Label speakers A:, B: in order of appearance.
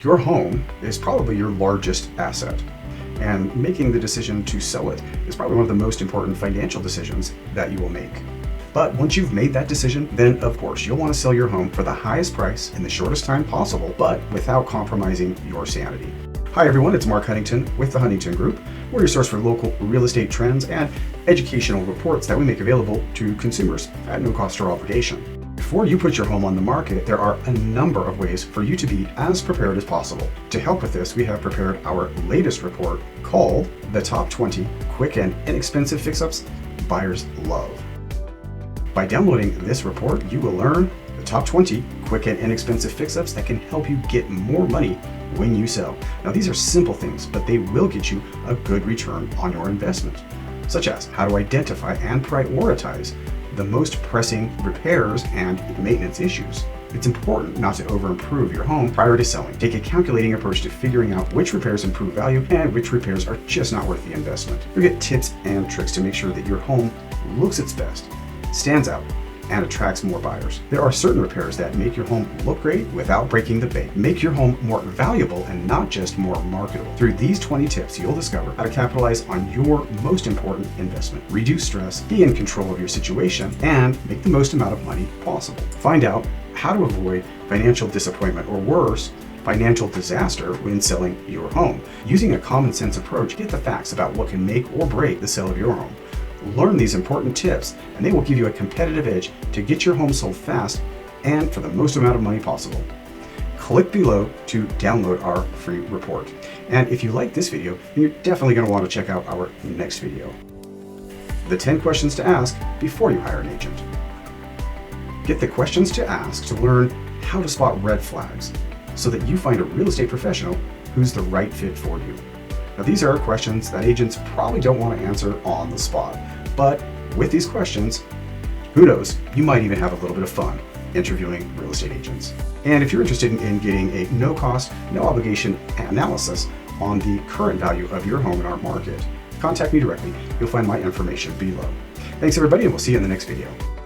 A: Your home is probably your largest asset, and making the decision to sell it is probably one of the most important financial decisions that you will make. But once you've made that decision, then of course you'll want to sell your home for the highest price in the shortest time possible, but without compromising your sanity. Hi everyone, it's Mark Huntington with the Huntington Group. We're your source for local real estate trends and educational reports that we make available to consumers at no cost or obligation. Before you put your home on the market, there are a number of ways for you to be as prepared as possible. To help with this, we have prepared our latest report called The Top 20 Quick and Inexpensive Fix-Ups Buyers Love. By downloading this report, you will learn the top 20 quick and inexpensive fix-ups that can help you get more money when you sell. Now, these are simple things, but they will get you a good return on your investment, such as how to identify and prioritize the most pressing repairs and maintenance issues. It's important not to over-improve your home prior to selling. Take a calculating approach to figuring out which repairs improve value and which repairs are just not worth the investment. You'll get tips and tricks to make sure that your home looks its best, stands out, and attracts more buyers. There are certain repairs that make your home look great without breaking the bank. Make your home more valuable and not just more marketable. Through these 20 tips, you'll discover how to capitalize on your most important investment, reduce stress, be in control of your situation, and make the most amount of money possible. Find out how to avoid financial disappointment, or worse, financial disaster when selling your home. Using a common sense approach, get the facts about what can make or break the sale of your home. Learn these important tips, and they will give you a competitive edge to get your home sold fast and for the most amount of money possible. Click below to download our free report. And if you like this video, then you're definitely going to want to check out our next video. The 10 questions to ask before you hire an agent. Get the questions to ask to learn how to spot red flags so that you find a real estate professional who's the right fit for you. Now, these are questions that agents probably don't want to answer on the spot, but with these questions, who knows, you might even have a little bit of fun interviewing real estate agents. And if you're interested in getting a no cost, no obligation analysis on the current value of your home in our market, contact me directly. You'll find my information below. Thanks everybody, and we'll see you in the next video.